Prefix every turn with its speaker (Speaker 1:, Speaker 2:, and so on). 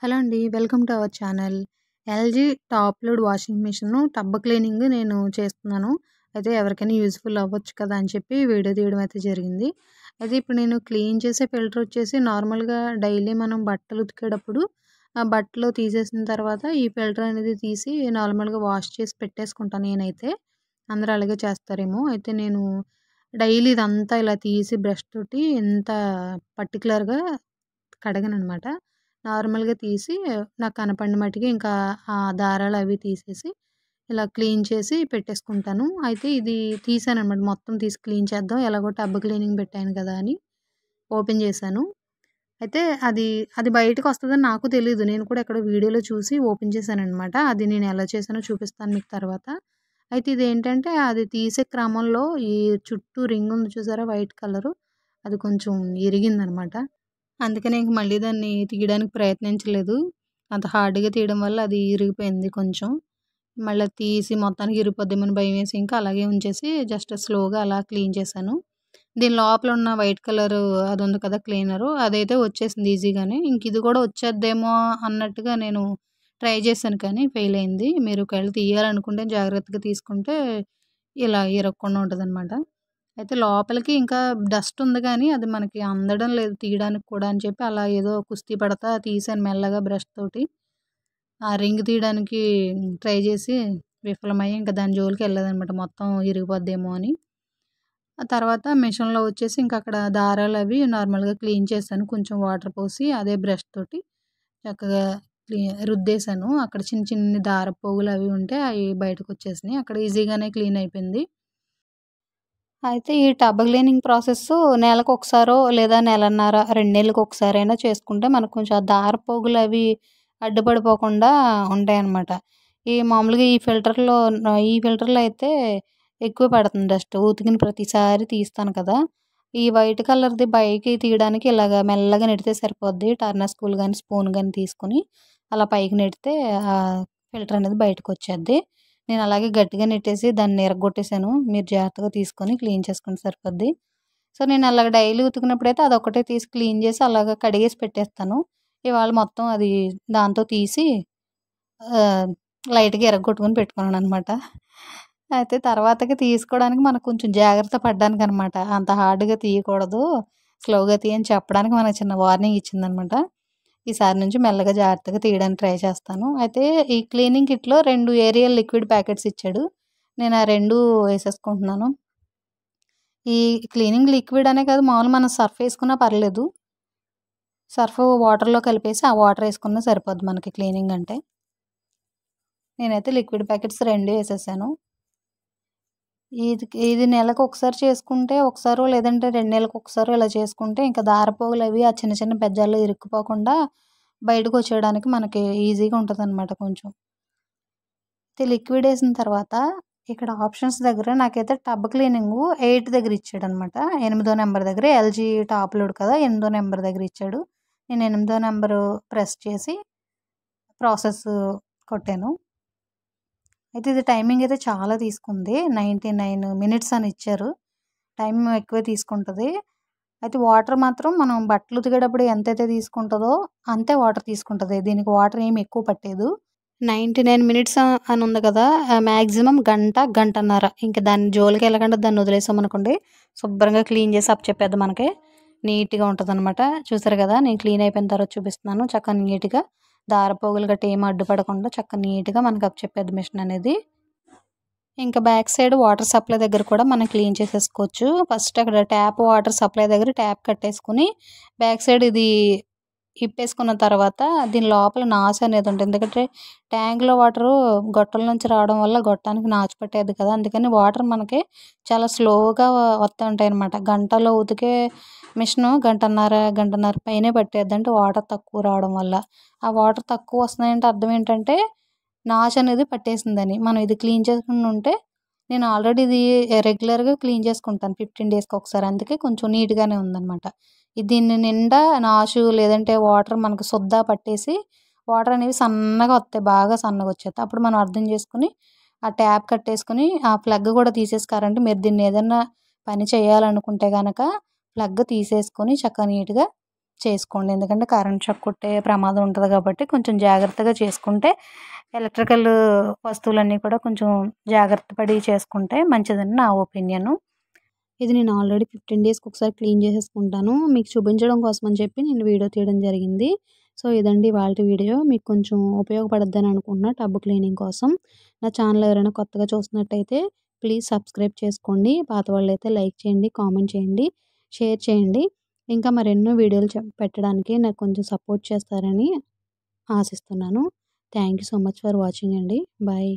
Speaker 1: Hello అండి. Welcome to our channel. LG top load washing machine tub cleaning నేను చేస్తున్నాను. అయితే ఎవరికైనా యూజ్‌ఫుల్ అవ్వచ్చు కదా అని చెప్పి వీడియో తీయడం అయితే జరిగింది. అయితే ఇప్పుడు నేను క్లీన్ చేసే ఫిల్టర్ వచ్చేసి నార్మల్‌గా డైలీ మనం బట్టలు ఉతికేటప్పుడు ఆ బట్టలు తీసేసిన తర్వాత ఈ ఫిల్టర్ అనేది తీసి నార్మల్‌గా వాష్ చేసి పెట్టేసుకుంటాను నేనైతే. అందరూ అలాగే చేస్తారేమో. అయితే నేను డైలీ ఇదంతా ఇలా తీసి బ్రష్ తోటి ఇంత పర్టిక్యులర్‌గా కడగననమాట. నార్మల్‌గా తీసి నాకు కనపడిన మటికి ఇంకా ఆ దారాలు అవి తీసేసి ఇలా క్లీన్ చేసి పెట్టేసుకుంటాను. అయితే ఇది తీసాననమాట. మొత్తం తీసి క్లీన్ చేద్దాం. ఎలాగో టబ్ క్లీనింగ్ పెట్టాను కదా అని ఓపెన్ చేశాను. అయితే అది అది బయటకొస్తదని నాకు తెలీదు. నేను కూడా ఎక్కడో వీడియోలో చూసి ఓపెన్ చేశాననమాట. అది నేను ఎలా చేశానో చూపిస్తాను మీకు తర్వాత. అయితే ఇదేంటంటే అది తీసే క్రమంలో ఈ చుట్టూ రింగ్ ఉంది చూసారా వైట్ కలరు, అది కొంచెం ఇరిగిందనమాట. అందుకనే ఇంక మళ్ళీ దాన్ని తీయడానికి ప్రయత్నించలేదు. అంత హార్డ్‌గా తీయడం వల్ల అది ఇరిగిపోయింది కొంచెం. మళ్ళీ అది తీసి మొత్తానికి ఇరిగిపోద్దేమో భయమేసి ఇంకా అలాగే ఉంచేసి జస్ట్ స్లోగా అలా క్లీన్ చేశాను. దీని లోపల ఉన్న వైట్ కలరు అది ఉంది కదా క్లీనరు, అదైతే వచ్చేసింది ఈజీగానే. ఇంక ఇది కూడా వచ్చేద్దేమో అన్నట్టుగా నేను ట్రై చేశాను కానీ ఫెయిల్ అయింది. మీరు ఒకవేళ తీయాలనుకుంటే జాగ్రత్తగా తీసుకుంటే ఇలా ఇరగకుండా ఉంటదనమాట. అయితే లోపలికి ఇంకా డస్ట్ ఉంది గానీ, అది మనకి అందడం లేదు తీయడానికి కూడా అని చెప్పి అలా ఏదో కుస్తీ పడతా తీశాను మెల్లగా బ్రష్ తోటి. ఆ రింగ్ తీయడానికి ట్రై చేసి విఫలమయ్యి ఇంక దాని జోలికెళ్ళలేదనమాట. మొత్తం ఇరిగిపోద్దేమో అని. ఆ తర్వాత మిషన్‌లో వచ్చేసి ఇంకక్కడ దారాలవి నార్మల్‌గా క్లీన్ చేశాను. కొంచెం వాటర్ పోసి అదే బ్రష్ తోటి చక్కగా క్లీ రుద్దేశాను. అక్కడ చిన్న చిన్ని దారపు పోగులవి ఉంటే అయి బయటకొచ్చేసినియి. అక్కడ ఈజీగానే క్లీన్ అయిపోయింది. అయితే ఈ టబ్ క్లీనింగ్ ప్రాసెస్సు నెలకొకసారో లేదా నెలన్నర, 2 నెలలకొకసారైనా చేసుకుంటే మనకు కొంచెం ఆ దారపోగులవి అడ్డుపడిపోకుండా ఉంటాయన్నమాట. ఈ మామూలుగా ఈ ఫిల్టర్‌లో అయితే ఎక్కువ పడుతుంది డస్ట్. ఉతికిన ప్రతిసారి తీస్తాను కదా! ఈ వైట్ కలర్‌ది పైకి తీయడానికి ఇలాగ మెల్లగా నెడితే సరిపోద్ది. టర్నర్ స్పూల్ గాని, స్పూన్ గాని తీసుకొని అలా పైకి నెడితే ఫిల్టర్ అనేది బయటకొచ్చేద్ది. నేను అలాగే గట్టిగా నెట్టేసి దాన్ని ఇరగ్గొట్టేసాను. మీరు జాగ్రత్తగా తీసుకొని క్లీన్ చేసుకుంటే సరిపోద్ది. సో, నేను అలాగ డైలీ ఉతికినప్పుడైతే అదొక్కటే తీసి క్లీన్ చేసి అలాగా కడిగేసి పెట్టేస్తాను. ఇవాళ మొత్తం అది దాంతో తీసి ఆహ్, లైట్‌గా ఇరగ్గొట్టుకొని పెట్టుకున్నాననమాట. అయితే తర్వాతకి తీసుకోవడానికి మనకు కొంచెం జాగ్రత్త పడ్డానికనమాట. అంత హార్డ్‌గా తీయకూడదు, స్లోగా తీయి అని చెప్పడానికి మనకు చిన్న వార్నింగ్ ఇచ్చిందనమాట. ఈసారి నుంచి మెల్లగా జాగ్రత్తగా తీయడానికి ట్రై చేస్తాను. అయితే ఈ క్లీనింగ్ కిట్‌లో 2 ఏరియల్ లిక్విడ్ ప్యాకెట్స్ ఇచ్చాడు. నేను ఆ 2 ఏసేసుకుంటున్నాను. ఈ క్లీనింగ్ లిక్విడ్ అనే కాదు, మామూలుగా మనం సర్ఫ్ ఏసుకున్నా పర్లేదు. సర్ఫ్ వాటర్‌లో కలిపేసి ఆ వాటర్ ఏసుకున్నా సరిపోద్ది మనకి క్లీనింగ్ అంటే. నేనైతే లిక్విడ్ ప్యాకెట్స్ 2 ఏసేసాను. ఇది నెలకొకసారి చేసుకుంటే, ఒకసారో లేదంటే 2 నెలలకొకసారో ఇలా చేసుకుంటే ఇంకా దారపోగులవి ఆ చిన్న చిన్న బెజ్జాల్లో ఇరుక్కుపోకుండా బయటకొచ్చేయడానికి మనకి ఈజీగా ఉంటదనమాట కొంచెం. అయితే లిక్విడ్ ఏసిన తర్వాత ఇక్కడ ఆప్షన్స్ దగ్గర నాకైతే టబ్ క్లీనింగు 8 దగ్గర ఇచ్చాడనమాట. 8 నంబర్ దగ్గర ఎల్‌జీ టాప్ లోడ్ కదా! 8 నంబర్ దగ్గర ఇచ్చాడు. నేను 8 నంబరు ప్రెస్ చేసి ప్రాసెస్ కొట్టాను. అయితే ఇది టైమింగ్ అయితే చాలా తీసుకుంది. 99 మినిట్స్ అని ఇచ్చారు. టైం ఎక్కువే తీసుకుంటది. అయితే వాటర్ మాత్రం మనం బట్టలు ఉతికేటప్పుడు ఎంతైతే తీసుకుంటదో అంతే వాటర్ తీసుకుంటది. దీనికి వాటర్ ఏమి ఎక్కువ పట్టేదు. 99 మినిట్స్ అని ఉంది కదా! మాక్సిమం గంట, గంటన్నర. ఇంక దాని జోలికెళ్ళకుండా దాన్ని వదిలేసామనుకోండి, శుభ్రంగా క్లీన్ చేసి అప్పచెప్పేద్ది మనకి. నీట్‌గా ఉంటదనమాట. చూసారు కదా! నేను క్లీన్ అయిపోయిన తర్వాత చూపిస్తున్నాను. చక్కగా నీట్‌గా దారపోగులు గట్టా ఏమి అడ్డుపడకుండా చక్కగా నీట్‌గా మనకు అప్పచెప్పేద్ది మిషన్ అనేది. ఇంకా బ్యాక్ సైడ్ వాటర్ సప్లై దగ్గర కూడా మనం క్లీన్ చేసేసుకోవచ్చు. ఫస్ట్ అక్కడ ట్యాప్ వాటర్ సప్లై దగ్గర ట్యాప్ కట్టేసుకొని, బ్యాక్ సైడ్ ఇది ఇప్పేసుకున్న తర్వాత దీని లోపల నాచు అనేది ఉంటుంది. ఎందుకంటే ట్యాంక్‌లో వాటరు గొట్టల నుంచి రావడం వల్ల గొట్టానికి నాచు పట్టేది కదా! అందుకని వాటర్ మనకి చాలా స్లోగా వత్తా ఉంటాయన్నమాట. గంటలో ఉతికే మిషను గంటన్నర, గంటన్నర పైనే పట్టేద్ది. అంటే వాటర్ తక్కువ రావడం వల్ల. ఆ వాటర్ తక్కువ వస్తున్నాయంటే అర్థం ఏంటంటే నాచు అనేది పట్టేసిందని. మనం ఇది క్లీన్ చేసుకుండా ఉంటే నేను ఆల్రెడీ ఇది రెగ్యులర్‌గా క్లీన్ చేసుకుంటాను 15 డేస్‌కి ఒకసారి. అందుకే కొంచెం నీట్‌గానే ఉందనమాట. దీన్ని నిండా నాచు లేదంటే వాటర్ మనకు సుద్ద పట్టేసి వాటర్ అనేవి సన్నగా వస్తాయి. బాగా సన్నగా వచ్చేస్తాయి. అప్పుడు మనం అర్థం చేసుకొని ఆ ట్యాప్ కట్టేసుకొని ఆ ప్లగ్ కూడా తీసేసి కరెంట్ మీరు దీన్ని ఏదన్నా పని చేయాలనుకుంటే గనక ప్లగ్ తీసేసుకొని చక్కగా నీట్‌గా చేసుకోండి. ఎందుకంటే కరెంట్ షాక్ కొట్టే ప్రమాదం ఉంటది కాబట్టి కొంచెం జాగ్రత్తగా చేసుకుంటే ఎలక్ట్రికల్ వస్తువులన్నీ కూడా కొంచెం జాగ్రత్త పడి చేసుకుంటే మంచిదని నా ఒపీనియను. ఇది నేను ఆల్రెడీ 15 డేస్‌కి ఒకసారి క్లీన్ చేసేసుకుంటాను. మీకు చూపించడం కోసం అని చెప్పి నేను వీడియో తీయడం జరిగింది. సో, ఇదండి ఇవాల్టి వీడియో. మీకు కొంచెం ఉపయోగపడుద్దని అనుకుంటున్నా టబ్ క్లీనింగ్ కోసం. నా ఛానల్ ఎవరైనా కొత్తగా చూస్తున్నట్టయితే ప్లీజ్ సబ్స్క్రైబ్ చేసుకోండి. పాత వాళ్ళైతే లైక్ చేయండి, కామెంట్ చేయండి, షేర్ చేయండి. ఇంకా మరెన్నో వీడియోలు పెట్టడానికి నాకు కొంచెం సపోర్ట్ చేస్తారని ఆశిస్తున్నాను. Thank you so much for watching అండి. బాయ్.